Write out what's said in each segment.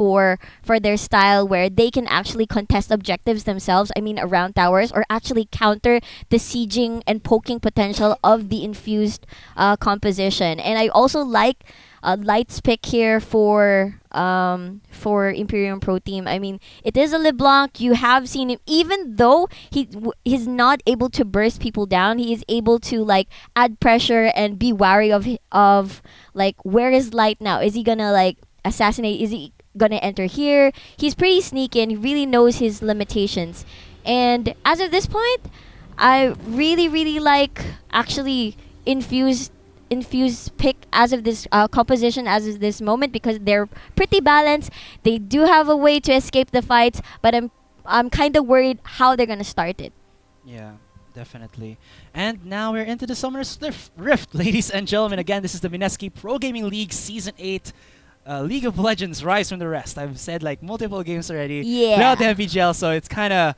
for their style where they can actually contest objectives themselves. I mean, around towers, or actually counter the sieging and poking potential of the infused composition. And I also like Light's pick here for Imperium Pro Team. I mean, it is a LeBlanc. You have seen him, even though he's not able to burst people down, he is able to like add pressure and be wary of like, where is Light now? Is he gonna like assassinate? Is he gonna enter here? He's pretty sneaky and he really knows his limitations. And as of this point, I really like actually Infused pick as of this composition, as of this moment, because they're pretty balanced. They do have a way to escape the fights, but I'm kind of worried how they're gonna start it. Yeah, definitely. And now we're into the Summoner's Rift, ladies and gentlemen. Again, this is the Mineski Pro Gaming League Season 8. League of Legends Rise from the Rest. I've said like multiple games already throughout the MPGL, so it's kind of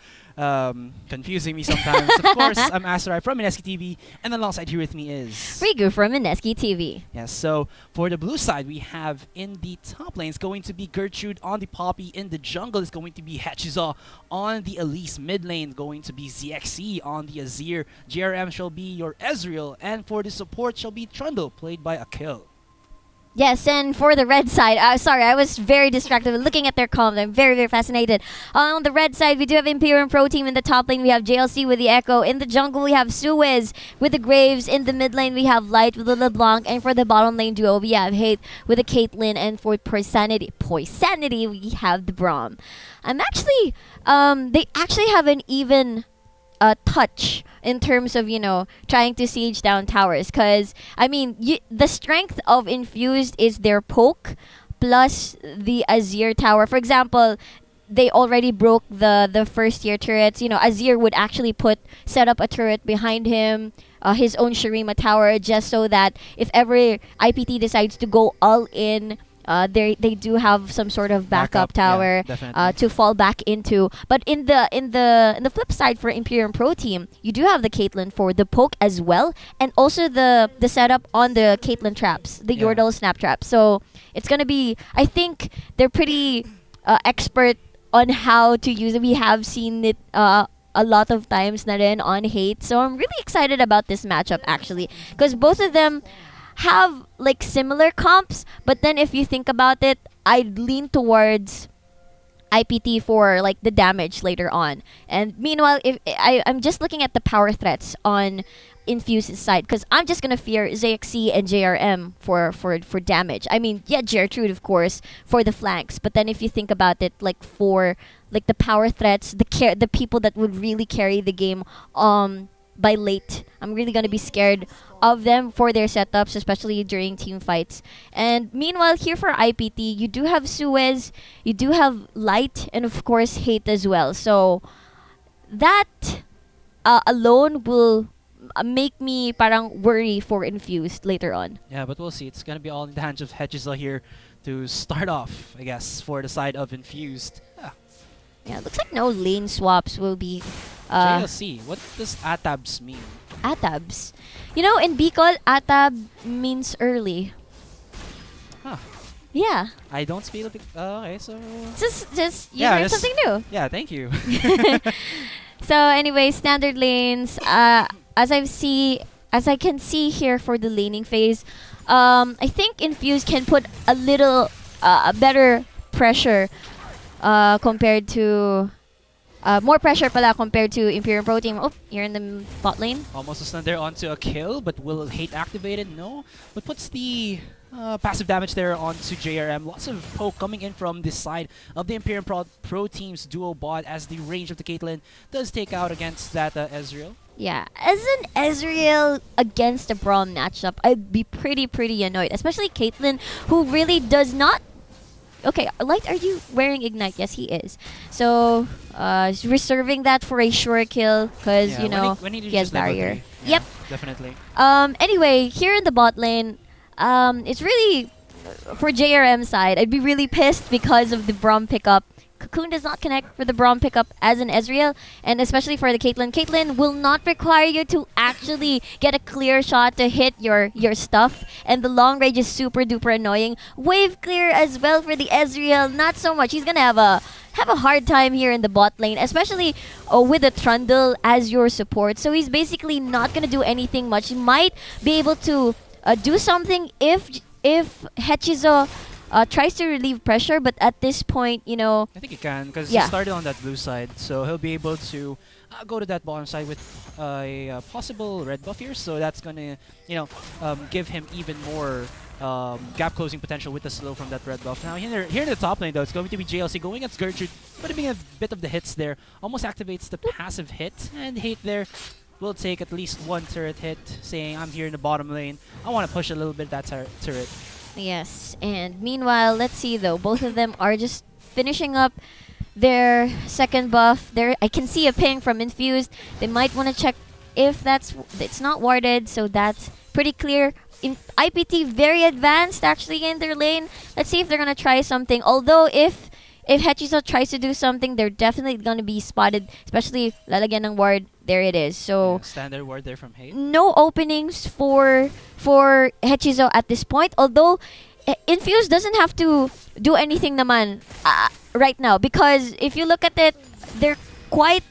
confusing me sometimes. Of course, I'm Asurai from Mineski TV, and alongside here with me is Riku from Mineski TV. Yes, so for the blue side, we have in the top lane, it's going to be Gertrude on the Poppy. In the jungle, it's going to be Hechiza on the Elise. Mid lane, going to be ZXE on the Azir. JRM shall be your Ezreal, and for the support shall be Trundle, played by Akil. Yes, and for the red side, sorry, I was very distracted looking at their comms. I'm very fascinated. On the red side, we do have Imperium Pro Team. In the top lane, we have JLC with the Echo. In the jungle, we have Suez with the Graves. In the mid lane, we have Light with the LeBlanc. And for the bottom lane duo, we have Hate with the Caitlyn. And for Poisanity, we have the Braum. They actually have an even touch in terms of, trying to siege down towers. Because, I mean, the strength of Infused is their poke plus the Azir tower. For example, they already broke the first tier turrets. Azir would actually set up a turret behind him, his own Shurima tower, just so that if ever IPT decides to go all in, they do have some sort of backup tower to fall back into. But in the flip side, for Imperium Pro Team, you do have the Caitlyn for the poke as well, and also the setup on the Caitlyn traps, the Yordle snap traps. So it's gonna be, I think they're pretty expert on how to use it. We have seen it a lot of times na rin on Hate. So I'm really excited about this matchup actually, because both of them have like similar comps, but then if you think about it, I'd lean towards IPT for like the damage later on. And meanwhile, if I'm just looking at the power threats on Infused's side, because I'm just gonna fear ZXC and JRM for damage. I mean, yeah, Gertrude of course for the flanks, but then if you think about it, like for like the power threats, the people that would really carry the game by late, I'm really gonna be scared of them for their setups, especially during team fights. And meanwhile, here for IPT, you do have Suez, you do have Light, and of course Hate as well. So that alone will make me parang worry for Infused later on. Yeah, but we'll see. It's gonna be all in the hands of Hechiza here to start off, I guess, for the side of Infused. Yeah, looks like no lane swaps will be. JLC, what does ATABs mean? ATABs. In Bicol, ATAB means early. Huh. Yeah. I don't speak. Okay, so. Just you learn something new. Yeah, thank you. So anyway, standard lanes. As I can see here for the laning phase, I think Infuse can put a little better pressure compared to. More pressure pala compared to Imperium Pro Team. Oh, you're in the bot lane. Almost a stun there onto a kill, but will Hate activated? No. But puts the passive damage there onto JRM. Lots of poke coming in from this side of the Imperium Pro Team's duo bot, as the range of the Caitlyn does take out against that Ezreal. Yeah, as an Ezreal against a Braum matchup, I'd be pretty annoyed. Especially Caitlyn, who really does not. Okay, Light, are you wearing Ignite? Yes, he is. So, he's reserving that for a sure kill because, when he has barrier. Yeah, yep. Definitely. Anyway, here in the bot lane, it's really, for JRM side, I'd be really pissed because of the Braum pickup. Cocoon does not connect for the Braum pickup as an Ezreal, and especially for the Caitlyn. Caitlyn will not require you to actually get a clear shot to hit your stuff, and the long range is super duper annoying. Wave clear as well for the Ezreal, not so much. He's gonna have a hard time here in the bot lane, especially with a Trundle as your support. So he's basically not gonna do anything much. He might be able to do something if Hechizo tries to relieve pressure, but at this point, I think he can because he started on that blue side, so he'll be able to go to that bottom side with a possible red buff here. So that's gonna, give him even more gap closing potential with the slow from that red buff. Now here in the top lane though, it's going to be JLC going against Gertrude, putting a bit of the hits there. Almost activates the passive hit, and hate there will take at least one turret hit, saying I'm here in the bottom lane. I want to push a little bit that turret. Yes, and meanwhile, let's see though. Both of them are just finishing up their second buff. There, I can see a ping from Infused. They might want to check if it's not warded, so that's pretty clear. IPT very advanced actually in their lane. Let's see if they're gonna try something. Although if Hechizo tries to do something, they're definitely gonna be spotted, especially lalagyan ng ward. There it is. So standard ward there from Hate. No openings for Hechizo at this point. Although Infuse doesn't have to do anything naman right now, because if you look at it, they're quite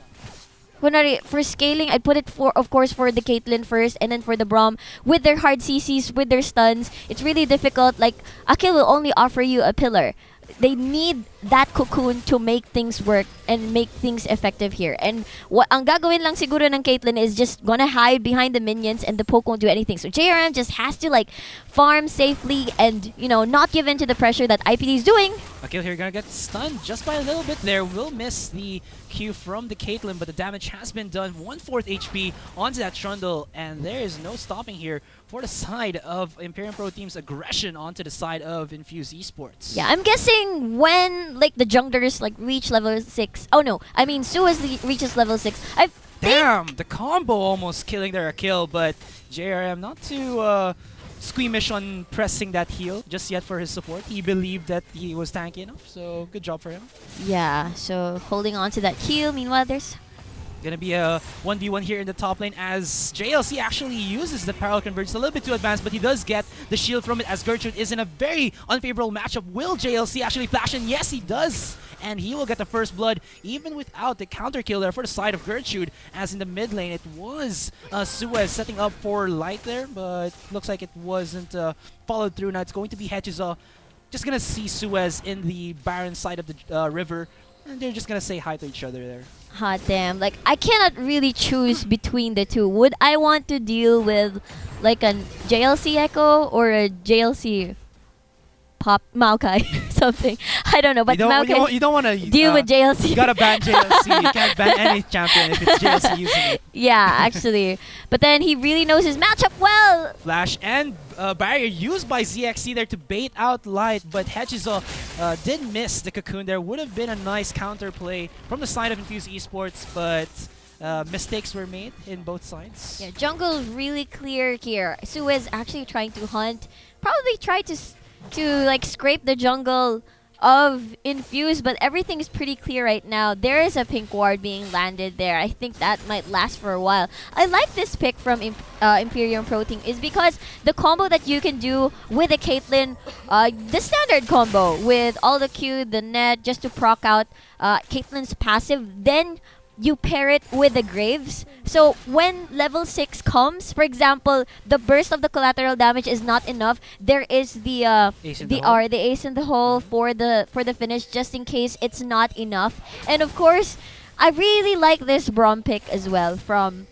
for scaling. I'd put it of course for the Caitlyn first, and then for the Braum with their hard CCs, with their stuns. It's really difficult. Like Akil will only offer you a pillar. They need that Cocoon to make things work and make things effective here. And ang gagawin lang siguro ng Caitlyn is just gonna hide behind the minions, and the poke won't do anything. So JRM just has to farm safely and not give in to the pressure that IPT is doing. Akil here gonna get stunned just by a little bit there. Will miss the Q from the Caitlyn, but the damage has been done. 1/4 HP onto that Trundle, and there is no stopping here for the side of Imperium Pro Team's aggression onto the side of Infused Esports. Yeah, I'm guessing when the junglers reach level 6. Oh no, I mean Suez reaches level 6. Damn, the combo almost killing their Akil, but JRM not too squeamish on pressing that heal just yet for his support. He believed that he was tanky enough, so good job for him. Yeah, so holding on to that heal. Meanwhile, there's gonna be a 1v1 here in the top lane as JLC actually uses the parallel convergence a little bit too advanced, but he does get the shield from it as Gertrude is in a very unfavorable matchup. Will JLC actually flash in? Yes, he does. And he will get the first blood even without the counter kill there for the side of Gertrude, as in the mid lane it was Suez setting up for Light there, but looks like it wasn't followed through. Now it's going to be Hechizo. Just gonna see Suez in the Baron side of the river, and they're just gonna say hi to each other there. Hot damn. I cannot really choose between the two. Would I want to deal with a JLC Echo or a JLC Pop Maokai something? I don't know, but you don't want to deal with JLC. You gotta ban JLC. You can't ban any champion if it's JLC using it. Yeah, actually. But then he really knows his matchup well. Flash and barrier used by ZXC there to bait out Light, but Hechizo did miss the Cocoon there. Would have been a nice counter play from the side of Infused Esports, but mistakes were made in both sides. Yeah, jungle's really clear here. Suez actually trying to hunt. Probably try to scrape the jungle of Infuse, but everything is pretty clear right now. There is a pink ward being landed there. I think that might last for a while. I like this pick from Imperium Pro Team is because the combo that you can do with a Caitlyn, the standard combo with all the Q, the net, just to proc out Caitlyn's passive, then you pair it with the Graves. So when level 6 comes, for example, the burst of the collateral damage is not enough. There is the ace in the hole for the finish, just in case it's not enough. And of course, I really like this Braum pick as well. From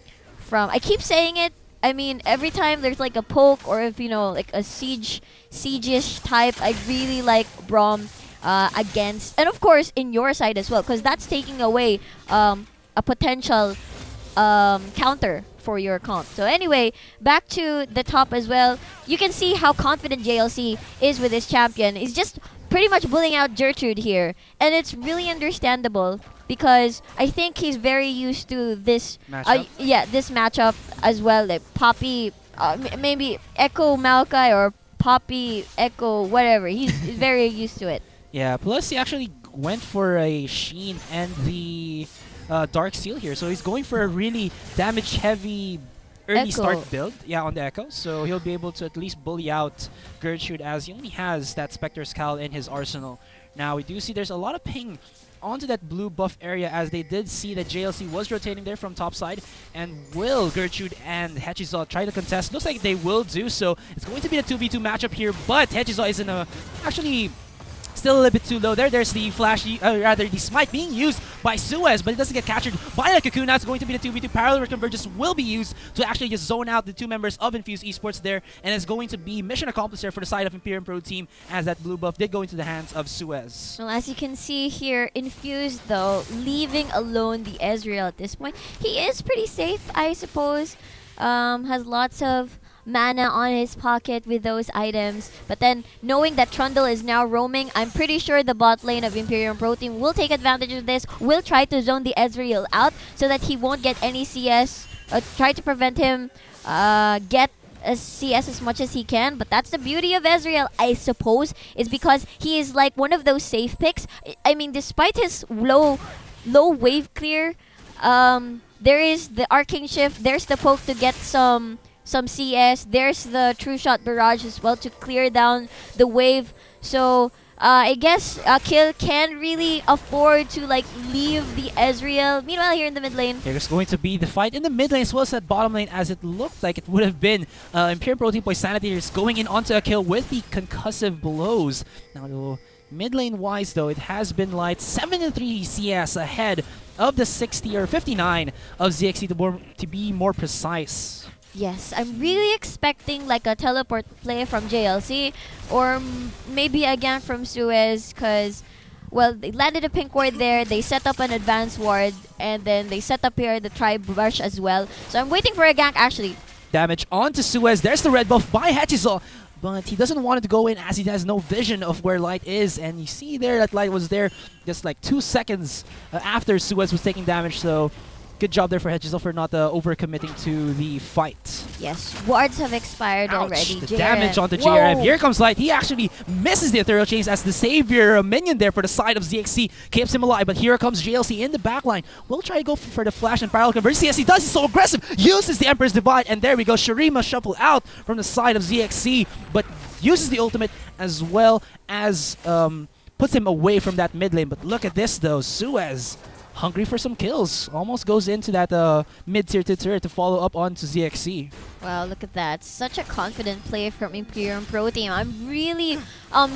I keep saying it. I mean, every time there's a poke or if a siege-ish type, I really like Braum against, and of course in your side as well, because that's taking away a potential counter for your comp. So anyway, back to the top as well. You can see how confident JLC is with his champion. He's just pretty much bullying out Gertrude here, and it's really understandable because I think he's very used to this matchup. This matchup as well. Like Poppy, maybe Echo Maokai or Poppy Echo, whatever. He's very used to it. Yeah, plus he actually went for a Sheen and the Dark Seal here. So he's going for a really damage-heavy early Echo. start build, yeah, on the Echo. So he'll be able to at least bully out Gertrude as he only has that Spectre's Cowl in his arsenal. Now we do see there's a lot of ping onto that blue buff area as they did see that JLC was rotating there from top side. And will Gertrude and Hechizo try to contest? Looks like they will do so. It's going to be a 2v2 matchup here, but Hechizo is in a actually still a little bit too low there. There's the flash, rather the smite being used by Suez, but it doesn't get captured by the Cocoon. Now it's going to be the 2v2. Parallel Convergence will be used to actually just zone out the two members of Infused Esports there, and it's going to be mission accomplished there for the side of Imperium Pro Team as that blue buff did go into the hands of Suez. Well, as you can see here, Infused though, leaving alone the Ezreal at this point. He is pretty safe, I suppose. Has lots of mana on his pocket with those items. But then, knowing that Trundle is now roaming, I'm pretty sure the bot lane of Imperium Pro Team will take advantage of this, will try to zone the Ezreal out so that he won't get any CS, try to prevent him get a CS as much as he can. But that's the beauty of Ezreal, I suppose, is because he is like one of those safe picks. I mean, despite his low wave clear, there is the Arcane Shift, there's the poke to get some CS, there's the True Shot Barrage as well to clear down the wave. So I guess Kill can really afford to like leave the Ezreal. Meanwhile, here in the mid lane, There's going to be the fight in the mid lane as well as that bottom lane, as it looked like it would have been Imperium Pro Team Sanitators going in onto a kill with the concussive blows. Now, mid lane wise though, it has been light, 7-3 CS ahead of the 60 or 59 of ZXC to be more precise. yes, I'm really expecting like a teleport play from JLC or maybe a gank from Suez, because well, they landed a pink ward there, they set up an advanced ward, and then they set up here the Tribe Rush as well. So I'm waiting for a gank actually. Damage onto Suez. There's the red buff by Hechizo, but he doesn't want it to go in as he has no vision of where Light is. And you see there that Light was there just like 2 seconds after Suez was taking damage. So good job there for Hechizo for not overcommitting to the fight. Yes, wards have expired Ouch, already. the damage onto JRM. Whoa. Here comes Light. He actually misses the Ethereal Chains as the savior minion there for the side of ZXC keeps him alive. But here comes JLC in the backline. We'll try to go for the flash and parallel conversion. Yes, he does. He's so aggressive. Uses the Emperor's Divide. And there we go. Shurima shuffle out from the side of ZXC. But uses the ultimate as well as puts him away from that mid lane. But look at this though. Suez, hungry for some kills, almost goes into that mid-tier turret to follow up onto ZXC. Wow, look at that. Such a confident play from Imperium Pro Team. I'm really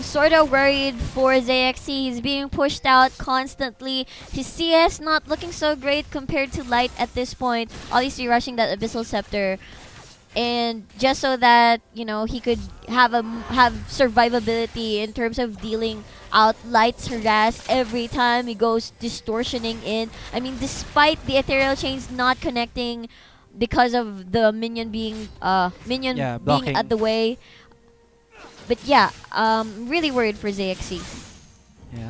sort of worried for ZXC. He's being pushed out constantly. His CS not looking so great compared to Light at this point. Obviously rushing that Abyssal Scepter. And just so that, you know, he could have survivability in terms of dealing out Light's harass every time he goes distortioning in. I mean, despite the Ethereal Chains not connecting because of the minion being being blocking at the way. But yeah, really worried for ZXC. Yeah,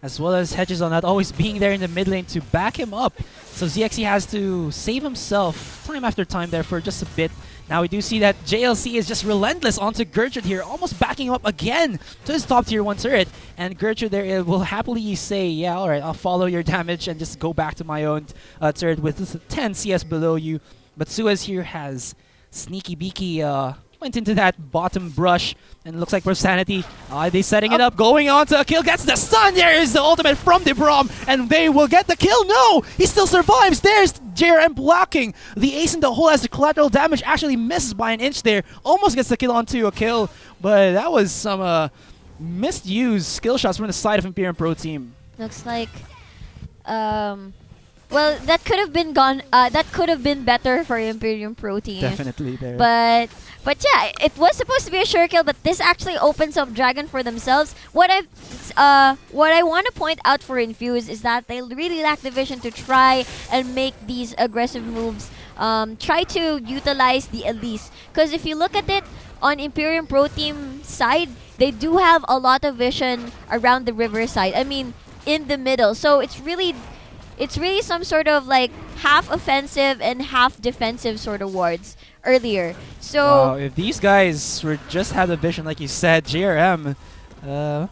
as well as Hechizo not always being there in the mid lane to back him up. So ZXC has to save himself time after time there for just a bit. Now we do see that JLC is just relentless onto Gertrude here, almost backing him up again to his top tier 1 turret. And Gertrude there will happily say, yeah, alright, I'll follow your damage and just go back to my own turret with 10 CS below you. But Suez here has sneaky beaky, went into that bottom brush, and looks like Prosanity, they setting it up, going on to a kill, gets the stun, there is the ultimate from the Braum, and they will get the kill, no! He still survives, there's JRM blocking the ace in the hole as the collateral damage actually misses by an inch there, almost gets the kill onto a kill, but that was some misused skill shots from the side of Imperium Pro Team. Looks like well, that could have been gone. That could have been better for Imperium Pro Team. Definitely there. But yeah, it was supposed to be a sure kill, but this actually opens up Dragon for themselves. What I want to point out for Infuse is that they really lack the vision to try and make these aggressive moves. Try to utilize the Elise, because if you look at it on Imperium Pro Team side, they do have a lot of vision around the river side. I mean, in the middle. So it's really some sort of like half offensive and half defensive sort of wards earlier. So wow, if these guys were just had a vision like you said, JRM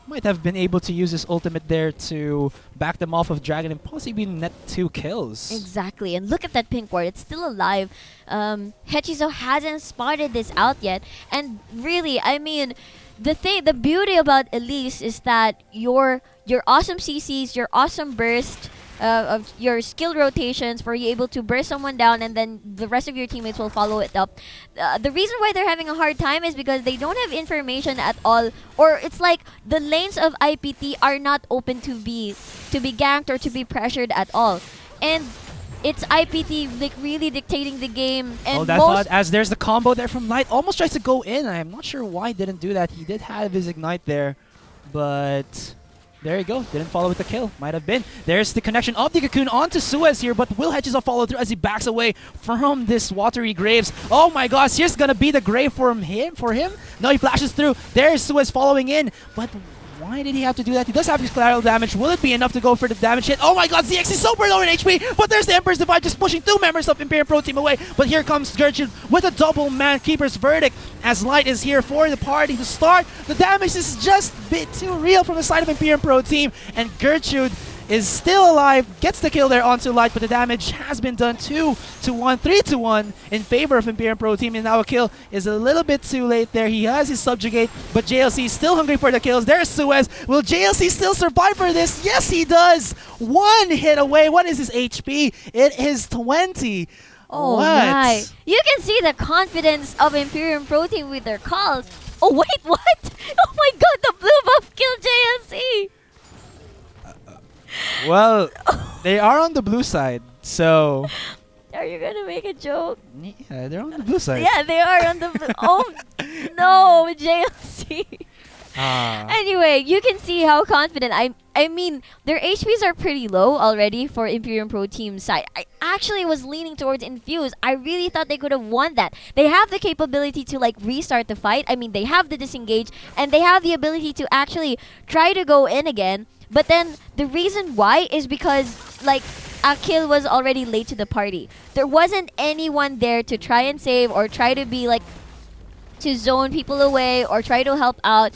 Might have been able to use his ultimate there to back them off of Dragon and possibly net 2 kills. Exactly, and look at that pink ward. It's still alive. Hechizo hasn't spotted this out yet, and really, I mean, the beauty about Elise is that your awesome CCs, your awesome burst, of your skill rotations for you able to burst someone down and then the rest of your teammates will follow it up. The reason why they're having a hard time is because they don't have information at all, or it's like the lanes of IPT are not open to be ganked or to be pressured at all. And it's IPT like really dictating the game. And that thought, as there's the combo there from Light, almost tries to go in. I'm not sure why he didn't do that. He did have his Ignite there, but there you go. Didn't follow with the kill. Might have been. There's the connection of the Cocoon onto Suez here, but will Hedges follow through as he backs away from this watery graves. Oh my gosh, here's gonna be the grave for him. No, he flashes through. There's Suez following in, but why did he have to do that? He does have his collateral damage. Will it be enough to go for the damage hit? Oh my god, ZX is super low in HP, but there's the Emperor's Divide just pushing 2 members of Imperium Pro Team away. But here comes Gertrude with a double man Keeper's Verdict as Light is here for the party to start. The damage is just a bit too real from the side of Imperium Pro Team, and Gertrude is still alive, gets the kill there onto Light, but the damage has been done 2-1, 3-1 in favor of Imperium Pro Team, and now a kill is a little bit too late there. He has his Subjugate, but JLC is still hungry for the kills. There's Suez. Will JLC still survive for this? Yes, he does! 1 hit away. What is his HP? It is 20. Oh what? My. You can see the confidence of Imperium Pro Team with their calls. Oh wait, what? Oh my god, the blue buff killed JLC! Well, they are on the blue side, so... Are you gonna make a joke? Yeah, they're on the blue side. Yeah, they are on the blue. Oh, no, JLC. Anyway, you can see how confident. I mean, their HPs are pretty low already for Imperium Pro Team's side. I actually was leaning towards Infuse. I really thought they could have won that. They have the capability to like restart the fight. I mean, they have the disengage and they have the ability to actually try to go in again. But then the reason why is because like Akil was already late to the party. There wasn't anyone there to try and save or try to be like to zone people away or try to help out.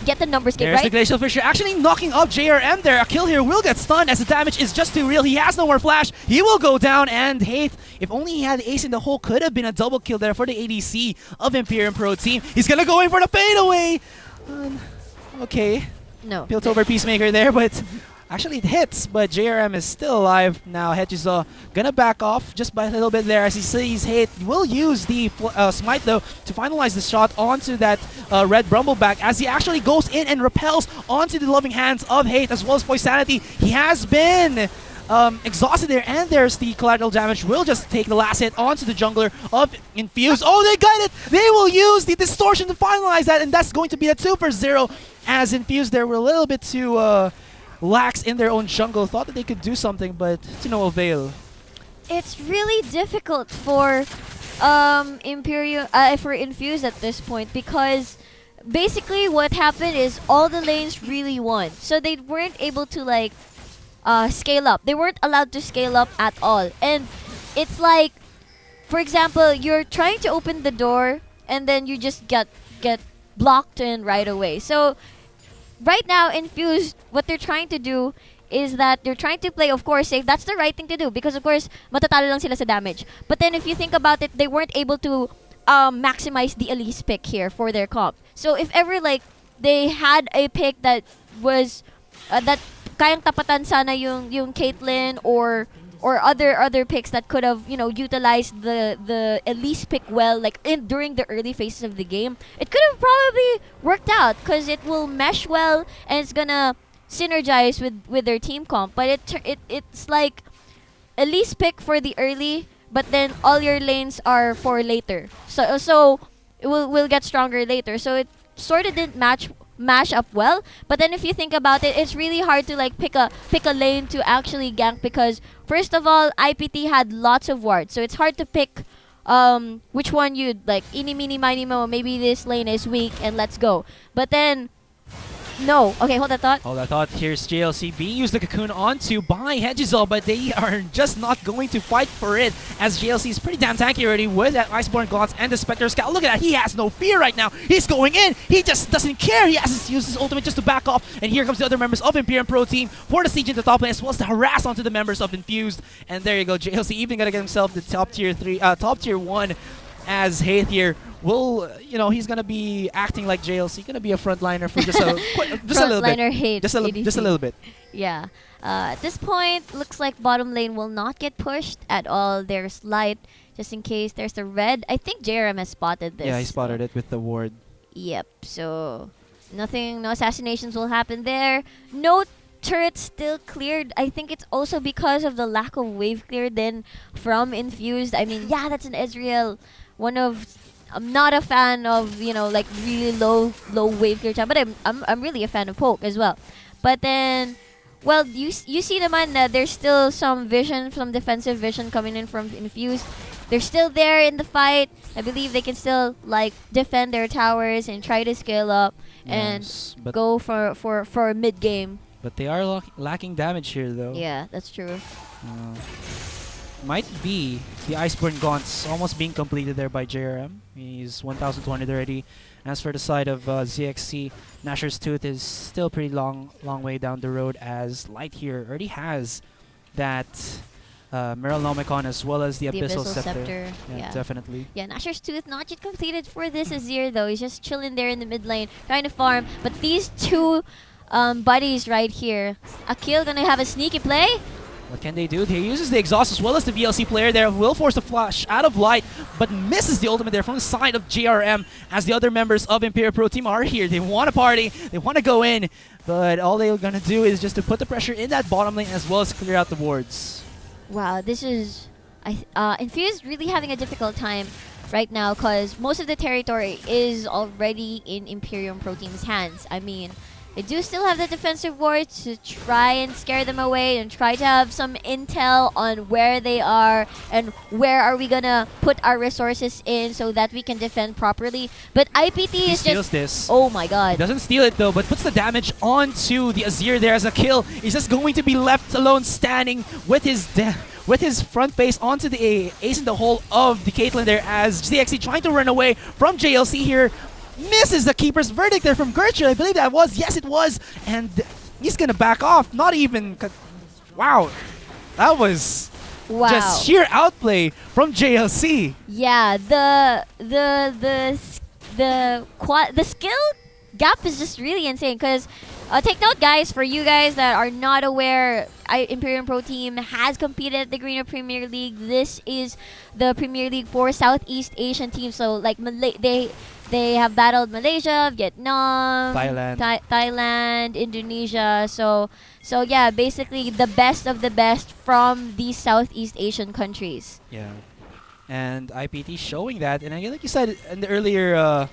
Get the numbers game, There's right? the Glacial Fisher actually knocking up JRM there. Akil here will get stunned as the damage is just too real. He has no more flash. He will go down, and Haith, if only he had the ace in the hole, could have been a double kill there for the ADC of Imperium Pro Team. He's gonna go in for the fadeaway. Okay. No. Piltover Peacemaker there, but actually it hits, but JRM is still alive. Now Hechizo gonna back off just by a little bit there as he sees Hate will use the smite though to finalize the shot onto that red Brumbleback as he actually goes in and repels onto the loving hands of Hate as well as Poisanity. He has been exhausted there, and there's the collateral damage. Will just take the last hit onto the jungler of Infuse. Oh, they got it! They will use the distortion to finalize that, and that's going to be a 2-for-0 as Infuse there were a little bit too lax in their own jungle. Thought that they could do something, but to no avail. It's really difficult for Imperium for Infuse at this point because basically what happened is all the lanes really won. So they weren't able to like scale up. They weren't allowed to scale up at all. And it's like, for example, you're trying to open the door and then you just get blocked in right away. So right now, Infused, what they're trying to do is that they're trying to play, of course, safe. That's the right thing to do because, of course, matatalo lang sila sa damage. But then if you think about it, they weren't able to maximize the Elise pick here for their comp. So if ever, like, they had a pick that was, that kayang tapatan sana yung Caitlyn or other picks that could have, you know, utilized the Elise pick well, like during the early phases of the game, it could have probably worked out because it will mesh well and it's gonna synergize with their team comp. But it's like Elise pick for the early, but then all your lanes are for later. So it will get stronger later. So it sort of didn't mash up well. But then if you think about it, it's really hard to like pick a lane to actually gank because first of all, IPT had lots of wards, so it's hard to pick which one you'd like. Eeny, meeny, miny, mo. Maybe this lane is weak and let's go. But then No. Okay, hold that thought. Hold that thought. Here's JLC being used the cocoon onto by Hedgizol, but they are just not going to fight for it, as JLC is pretty damn tanky already with that Iceborne Gaunts and the Spectre Scout. Look at that. He has no fear right now. He's going in. He just doesn't care. He has to use his ultimate just to back off. And here comes the other members of Imperium Pro Team for the siege in the top lane, as well as to harass onto the members of Infused. And there you go. JLC even gonna get himself the top tier 1, as Haith here will, he's gonna be acting like JLC, gonna be a frontliner for just a little bit. Frontliner hate. Just a little bit. Yeah. At this point, looks like bottom lane will not get pushed at all. There's light, just in case. There's the red. I think JRM has spotted this. Yeah, he spotted it with the ward. Yep. So no assassinations will happen there. No turrets still cleared. I think it's also because of the lack of wave clear then from Infused. I mean, yeah, that's an Ezreal. I'm not a fan of like really low wave clear time, but I'm really a fan of poke as well. But then, well, you see naman there's still some defensive vision coming in from Infused. They're still there in the fight. I believe they can still like defend their towers and try to scale up and go for a mid game. But they are lacking damage here, though. Yeah, that's true. Might be the Iceborne Gaunts almost being completed there by JRM. He's 1,200 already. As for the side of ZXC, Nashor's Tooth is still pretty long way down the road, as Light here already has that Merylnomicon as well as the Abyssal Scepter. Yeah, definitely. Yeah, Nashor's Tooth not yet completed for this Azir, though. He's just chilling there in the mid lane, trying to farm. But these two buddies right here, Akil gonna have a sneaky play. What can they do? He uses the exhaust as well as the VLC player there. Will force a flash out of Light, but misses the ultimate there from the side of JRM, as the other members of Imperium Pro Team are here. They want to party. They want to go in, but all they're going to do is just to put the pressure in that bottom lane as well as clear out the wards. Wow, this is... Infused really having a difficult time right now because most of the territory is already in Imperium Pro Team's hands. I mean, they do still have the defensive wards to try and scare them away and try to have some intel on where they are and where are we gonna put our resources in so that we can defend properly. But IPT He is steals just... this. Oh my god. He doesn't steal it though, but puts the damage onto the Azir there as a kill. He's just going to be left alone standing with his front face onto the ace in the hole of the Caitlyn there, as ZXC trying to run away from JLC here. Misses the keeper's verdict there from Gertrude. I believe that was. Yes, it was. And he's going to back off. Not even... Wow. That was just sheer outplay from JLC. Yeah, the skill gap is just really insane because take note, guys, for you guys that are not aware, Imperium Pro Team has competed at the Greener Premier League. This is the Premier League for Southeast Asian teams. So like they have battled Malaysia, Vietnam, Thailand, Indonesia. So yeah, basically the best of the best from these Southeast Asian countries. Yeah, and IPT showing that, and like you said in the earlier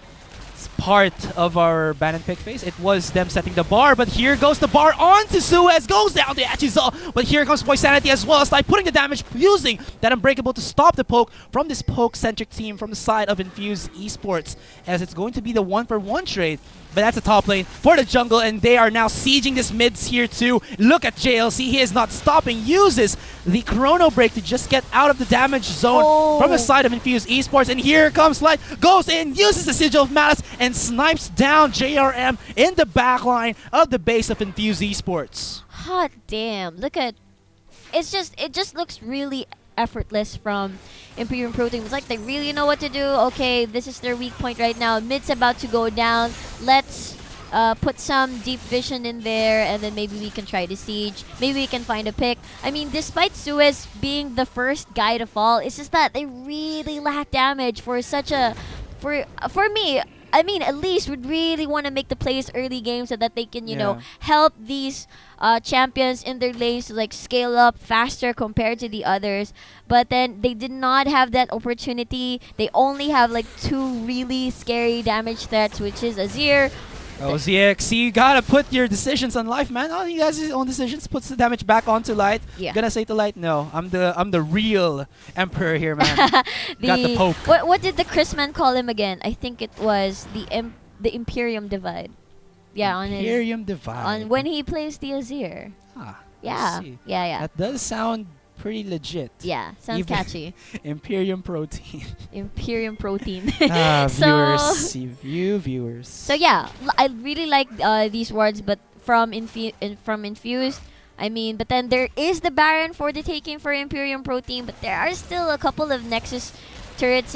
part of our ban and pick phase, it was them setting the bar, but here goes the bar onto Suez, goes down to Achizal, but here comes Poisanity as well, as like putting the damage, using that Unbreakable to stop the poke from this poke-centric team from the side of Infused Esports, as it's going to be the 1-for-1 trade. But that's a top lane for the jungle, and they are now sieging this mids here too. Look at JLC, he is not stopping, uses the Chrono Break to just get out of the damage zone from the side of Infused Esports, and here comes Light, goes in, uses the Sigil of Malice, and snipes down JRM in the backline of the base of Infused Esports. Hot damn, look at... It just looks really effortless from Imperium Pro Team. It's like they really know what to do. Okay, this is their weak point right now. Mid's about to go down. Let's put some deep vision in there, and then maybe we can try to siege. Maybe we can find a pick. I mean, despite Suez being the first guy to fall, it's just that they really lack damage for such a... For me, I mean, at least would really want to make the plays early game so that they can, you know, help these champions in their lanes to like scale up faster compared to the others. But then they did not have that opportunity. They only have like two really scary damage threats, which is Azir. Oh, ZX, you gotta put your decisions on life, man. Oh, he has his own decisions, puts the damage back onto Light. Yeah. Gonna say to Light, no, I'm the real emperor here, man. Got the poke. What did the Chrisman call him again? I think it was the Imperium Divide. Yeah, on his Imperium Divide. on when he plays the Azir. Ah, Yeah. I see. Yeah. That does sound pretty legit. Yeah, sounds Even- catchy. Imperium Protein. Imperium protein. Viewers. You viewers. So yeah, I really like these words, but from Infused, I mean, but then there is the Baron for the taking for Imperium Protein, but there are still a couple of Nexus turrets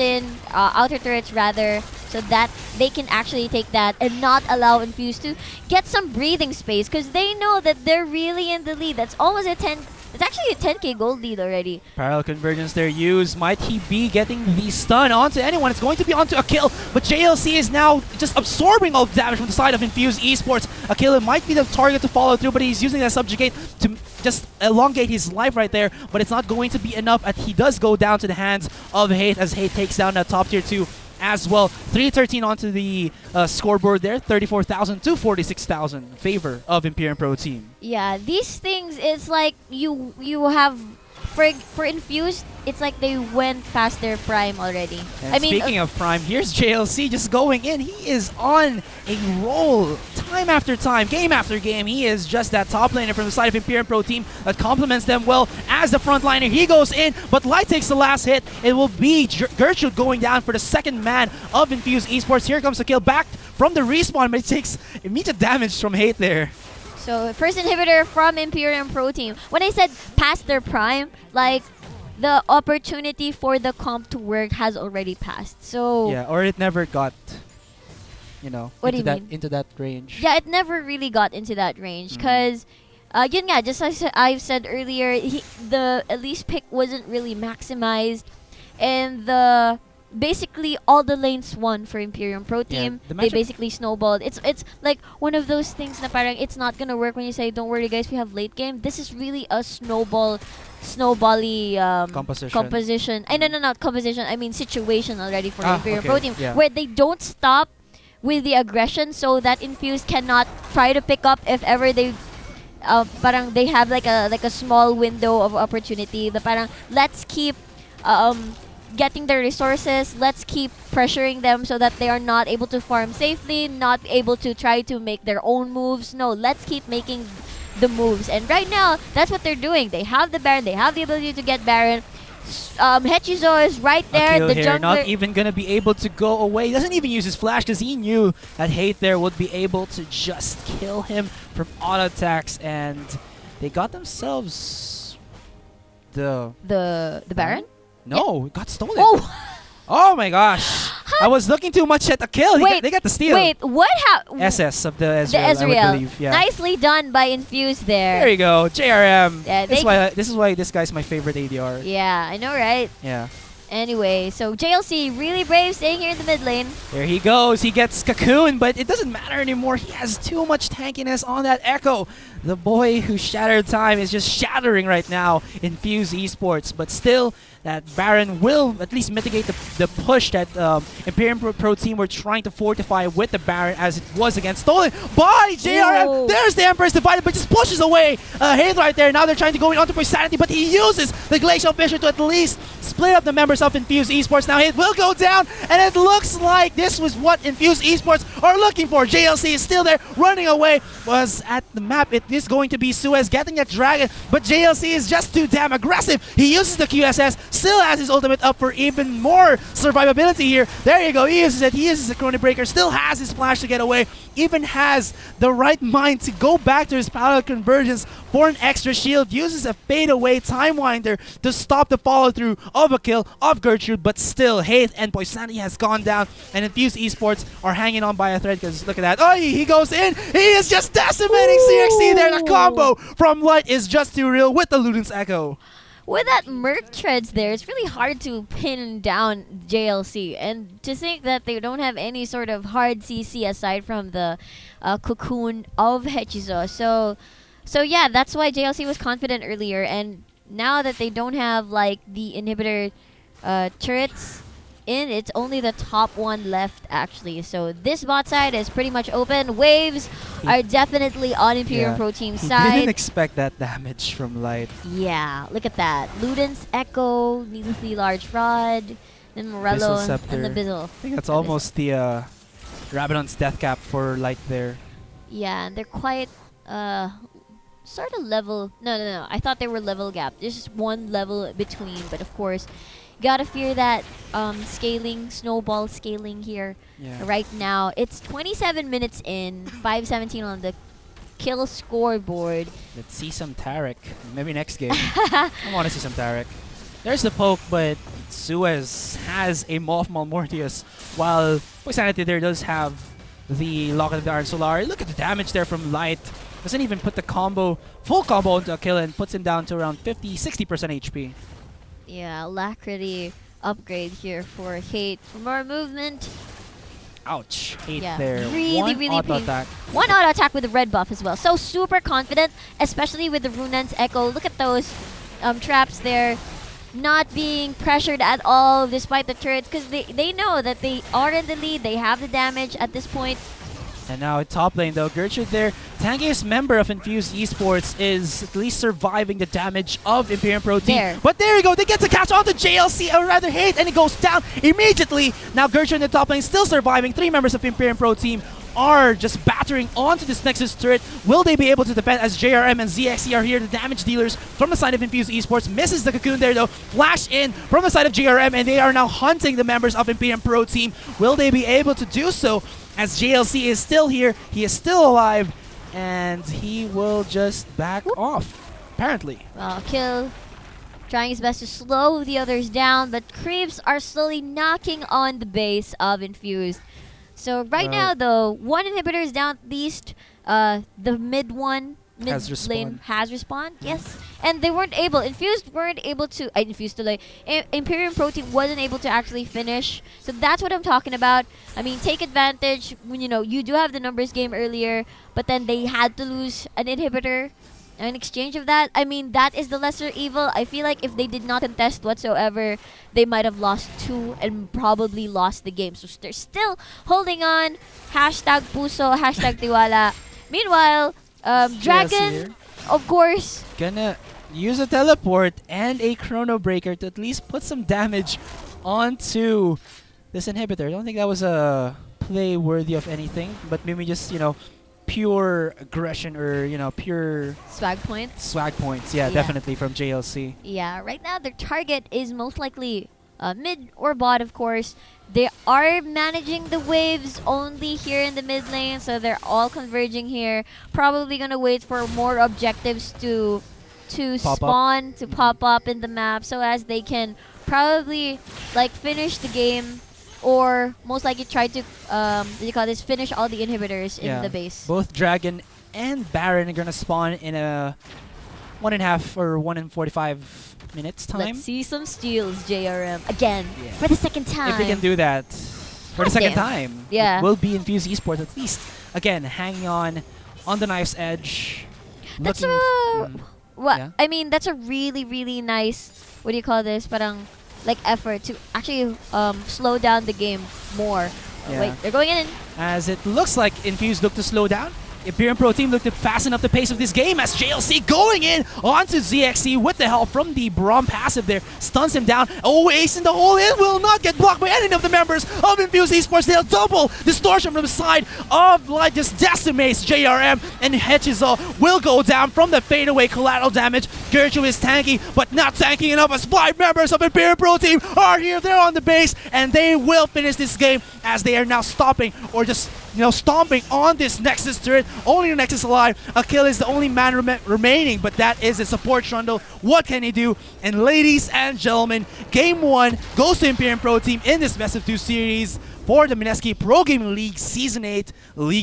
outer turrets rather, so that they can actually take that and not allow Infused to get some breathing space, because they know that they're really in the lead. That's almost a 10. It's actually a 10k gold lead already. Parallel convergence there used. Might he be getting the stun onto anyone? It's going to be onto Akil, but JLC is now just absorbing all the damage from the side of Infused Esports. Akil might be the target to follow through, but he's using that subjugate to just elongate his life right there, but it's not going to be enough, and he does go down to the hands of Hate as Hate takes down that top tier 2 as well. 313 onto the scoreboard there. 34,000 to 46,000 in favor of Imperium Pro Team. Yeah, these things, it's like you have for Infused, it's like they went past their prime already. And speaking of prime, here's JLC just going in. He is on a roll time after time, game after game. He is just that top laner from the side of Imperium Pro Team that complements them well as the frontliner. He goes in, but Light takes the last hit. It will be Gertrude going down for the second man of Infused Esports. Here comes the kill back from the respawn, but it takes immediate damage from Hate there. So first inhibitor from Imperium Pro Team. When I said past their prime, like the opportunity for the comp to work has already passed. So yeah, or it never got, What do you mean? into that range. Yeah, it never really got into that range because, yun nga, just as I've said earlier, the Elise pick wasn't really maximized, and basically all the lanes won for Imperium Pro Team. The They matchup- basically snowballed. It's like one of those things na parang it's not gonna work when you say, don't worry guys, we have late game. This is really a snowbally composition. No, not composition. I mean situation already for Imperium Pro Team, where they don't stop with the aggression, so that Infused cannot try to pick up if ever they parang they have like a small window of opportunity. The parang let's keep getting their resources, let's keep pressuring them so that they are not able to farm safely, not able to try to make their own moves. No, let's keep making the moves. And right now, that's what they're doing. They have the Baron, they have the ability to get Baron. Hechizo is right there, Akil the here, jungler. not even going to be able to go away. He doesn't even use his flash because he knew that Hate there would be able to just kill him from auto attacks, and they got themselves the Baron? No, it got stolen. Oh, Oh my gosh. I was looking too much at Akil. Wait, They got the steal. wait, what happened? SS of the Ezreal, The I would Ezreal. believe. Yeah. Nicely done by Infused there. There you go. JRM. Yeah, This is why this guy's my favorite ADR. Yeah, I know, right? Yeah. Anyway, so JLC really brave staying here in the mid lane. There he goes. He gets Cocoon, but it doesn't matter anymore. He has too much tankiness on that Echo. The boy who shattered time is just shattering right now in Fuse Esports, but still, that Baron will at least mitigate the push that Imperium Pro Team were trying to fortify with the Baron, as it was again stolen by JRM. Whoa. There's the Empress Divided, but just pushes away Hate right there. Now they're trying to go in onto Insanity, but he uses the Glacial Fissure to at least split up the members of Infused Esports. Now Hate will go down, and it looks like this was what Infused Esports are looking for. JLC is still there, running away. Was at the map. It is going to be Suez getting that dragon, but JLC is just too damn aggressive. He uses the QSS, still has his ultimate up for even more survivability here. There you go. He uses it. He uses the Chrono Breaker, still has his flash to get away, even has the right mind to go back to his parallel convergence for an extra shield, uses a fade away Time Winder to stop the follow through of a kill of Gertrude, but still Hate and Poisani has gone down, and Infused Esports are hanging on by a thread, because look at that. Oh, he goes in. He is just decimating CXC there. The combo from Light is just too real with the Luden's Echo. With that Merc treads there, it's really hard to pin down JLC. And to think that they don't have any sort of hard CC aside from the cocoon of Hechizo. So yeah, that's why JLC was confident earlier. And now that they don't have like the inhibitor turrets in, it's only the top one left actually. So this bot side is pretty much open. Waves are definitely on Imperium Pro Team He side. didn't expect that damage from Light. Yeah, look at that. Luden's Echo, needlessly large rod, then Morello, Scepter. and the Bizzle. I think that's almost the Rabadon's death cap for Light there. Yeah, and they're quite sort of level. No. I thought they were level gap. There's just one level between, but of course, gotta fear that scaling, snowball scaling here. Yeah. Right now, it's 27 minutes in, 5:17 on the kill scoreboard. Let's see some Tarek. Maybe next game. I want to see some Tarek. There's the poke, but Suez has a Moth Malmortius, while Poisanity there does have the Locket of the Iron Solar. Look at the damage there from Light. Doesn't even put the full combo into a kill and puts him down to around 50-60% HP. Yeah, Alacrity upgrade here for Hate. For more movement. Ouch. Hate Yeah, there. really, One really auto painful. attack. One auto attack with the red buff as well. So super confident, especially with the Runan's Echo. Look at those traps there. Not being pressured at all despite the turrets, because they know that they are in the lead. They have the damage at this point. And now in top lane though, Gertrude there, tankiest member of Infused Esports, is at least surviving the damage of Imperium Pro Team. There. But there you go, they get to catch on to JLC, or rather Hate, and it goes down immediately. Now Gertrude in the top lane still surviving. 3 members of Imperium Pro Team are just battering onto this Nexus turret. Will they be able to defend, as JRM and ZXE are here, the damage dealers from the side of Infused Esports? Misses the cocoon there though. Flash in from the side of JRM, and they are now hunting the members of Imperium Pro Team. Will they be able to do so? As JLC is still here, he is still alive, and he will just back off, apparently. Well, Kill trying his best to slow the others down, but creeps are slowly knocking on the base of Infused. So right now, though, one inhibitor is down at least. The mid Has lane respawned. has respawned, yes. And they weren't able, Infused weren't able to, Infused delay, Imperium Pro Team wasn't able to actually finish. So that's what I'm talking about. I mean, take advantage when, you do have the numbers game earlier, but then they had to lose an inhibitor. In exchange of that, I mean, that is the lesser evil. I feel like if they did not contest whatsoever, they might have lost 2 and probably lost the game. So they're still holding on. Hashtag Puso, hashtag Tiwala. Meanwhile, Dragon, here. of course. Gonna use a teleport and a chrono breaker to at least put some damage onto this inhibitor. I don't think that was a play worthy of anything, but maybe just, pure aggression, or pure Swag points. swag points. Yeah, Yeah. definitely from JLC. Yeah, right now their target is most likely mid or bot, of course. They are managing the waves only here in the mid lane, so they're all converging here. Probably gonna wait for more objectives to Pop up. spawn, to pop up in the map, so as they can probably finish the game, or most likely try to finish all the inhibitors in the base. Both Dragon and Baron are gonna spawn in a 1.5 or 1 in 45 minutes time. Let's see some steals, JRM again Yeah. for the second time. If they can do that for the second Damn. time, Yeah. it will be Infused Esports at least. Again, hanging on the knife's edge. That's looking- yeah. I mean, that's a really, really nice, what do you call this? Parang, effort to actually slow down the game more. Yeah. Wait, they're going in. As it looks like Infused looked to slow down. Imperium Pro Team looked to fasten up the pace of this game, as JLC going in onto ZXE with the help from the Braum passive there. Stuns him down. Oh, ace in the hole in, will not get blocked by any of the members of Infused Esports. They'll double distortion from the side of Light, just decimates JRM, and Hechizo will go down from the fadeaway collateral damage. Gertrude is tanky, but not tanky enough, as 5 members of Imperium Pro Team are here. They're on the base, and they will finish this game, as they are now stopping, or just stomping on this Nexus turret. Only the Nexus alive. Akil is the only man remaining, but that is a support Trundle. What can he do? And ladies and gentlemen, Game 1 goes to Imperium Pro Team in this Best of 2 series for the Mineski Pro Gaming League Season 8 League